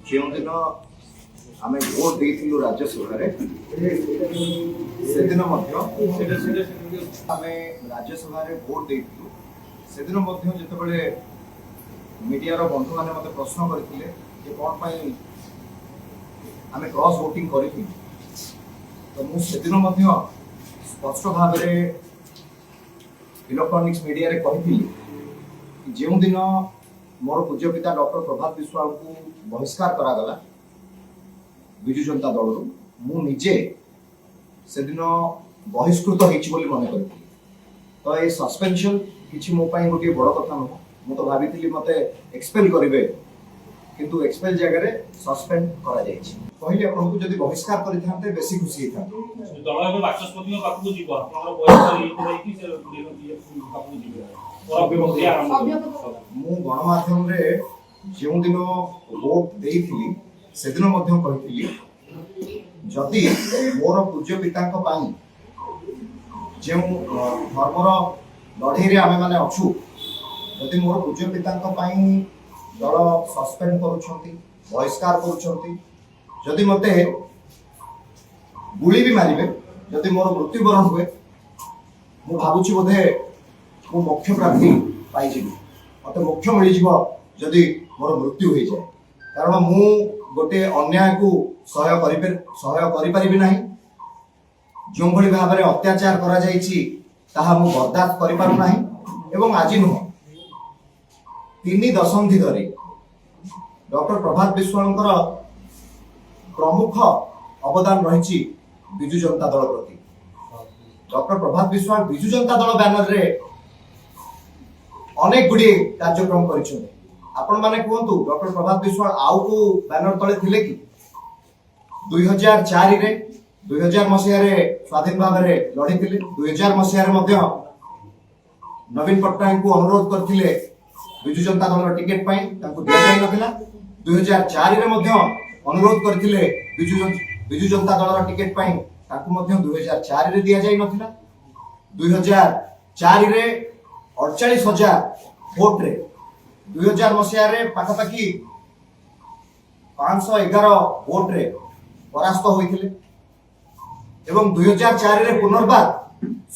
जो दिन आम भोट देलु राज्यसभा से दिन आम राज्यसभा भोट देलु से दिन जिते मीडिया बंधु मैंने मत प्रश्न करते कौन आम क्रॉस वोटिंग कर तो मुझे स्पष्ट भाव इलेक्ट्रोनिक्स मीडिया रे कही जो दिन मोर पूज्य पिता डॉक्टर प्रभात विश्वाल को बहिष्कार करागला विजु जनता दल मु निजे से दिन बहिष्कृत होली मन कर तो ये सस्पेंशन किसी मो गोटे बड़ कथा नुह मु तो भाभी मत एक्सपेल करेंगे किंतु एक्सपेल जगह सस्पेंड करा जायछि कहले आपको जदि बहिष्कार करिथांते बेसी खुशी हेथांते दल एबे बाचस्पति पाखु जीव आपनर बहिष्कार एई कि से पाखु जीव मु गणमाध्यम रे जो दिन वोट देइथिली से दिन मध्य कहिथिली जदि मोर पूज्य पितांक पाई जो धर्मर लड़ाई रे आमे माने अछु जदि मोर पूज्य पितांक पाई दल सस्पेंड करुछंती बहिष्कार करुछंती जदि मते गुली भी मारिबे जदि मोर मृत्युवरण हुए मु भाबुछि बोधे मु मुख्य प्रार्थी पाई जिबि मते मुख्य मिली जिवो जदि मोर मृत्यु हो जाए कारण मु गोटे अन्याय को सहय करि परिबि नाही जो भली भाव में अत्याचार करा जायछि ताहा मु बर्दाश्त करि पारु नाही एवं आज नुह 3 दशंधि धरी डॉक्टर प्रभात विश्वाल प्रमुख अवदान रही विजु जनता दल प्रति डॉक्टर प्रभात विश्वाल विजु जनता दल बैनर रे अनेक गुडी कार्यक्रम करिछन आपण माने कहतु डॉक्टर प्रभात विश्वाल आउ को बैनर तले थिले कि 2004 रे 2000 मसिया रे स्वाधीन भाव रे लड़ी थिले 2000 मसिया रे मध्य नवीन पट्टनायक को अनुरोध करथिले विजु जनता दल टिकेट पाई तांको दिया जाय नथिला 2004 रे मध्य अनुरोध करथिले विजु जनता दल टिकेट पाई तांको मध्य 2004 रे दिया जाय नथिला 2004 रे 48000 वोट रे 2000 मसिया रे पाखापाखि 511 वोट रे परास्त होइथिले एवं 2004 रे पुनर्बार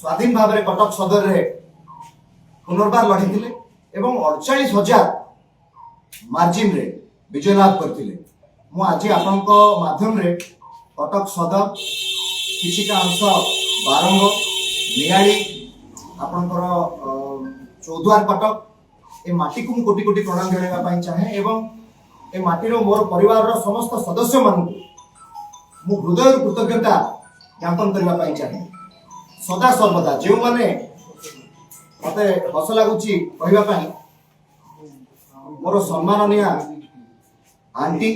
स्वाधीन भाव रे कटक सदर रे पुनर्बार लढिथिले एवं 48000 मार्जिन रे विजय लाभ करथिले मु आज आपनक माध्यम रे कटक सदर किछिका अंश बारंग नियाली आपनकर चौद्वार कटक ए माटी को कोटी कोटी प्रणाम जणाइबा पई चाहे एवं ए माटी रो मोर परिवार रो समस्त सदस्य मान मु हृदय कृतज्ञता ज्ञापन करबा पई चाहे सदा सर्वदा जे माने मते हस लागुची कहबा पई मोर सम्माननीय आंटी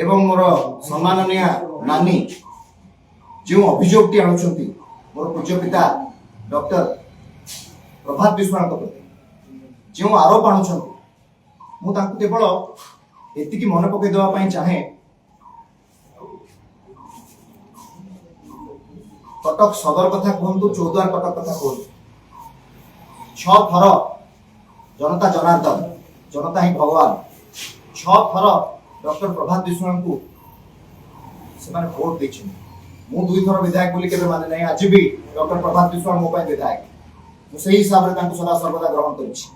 एवं मोर सम्माननीय नानी जो अभियोगटी आणुछंती मोर पूज्य पिता डॉक्टर प्रभात विश्वाल प्रति जो आरोप आणुछंती मु तांको केवल एतिकी मन पकई देवा पई चाहे कटक सदर कथा कहतु चौद्वार कटक कथा कहतु 6 थर जनता जनार्दन जनता ही भगवान 6 थर डॉक्टर प्रभात विश्वाल को से भोट देखिए मु 2 थर विधायक बोली केबे माने नहीं आज भी डॉक्टर प्रभात विश्वाल मो पई विधायक मु सही हिसाब रे तांको सदा सर्वदा ग्रहण करिछि।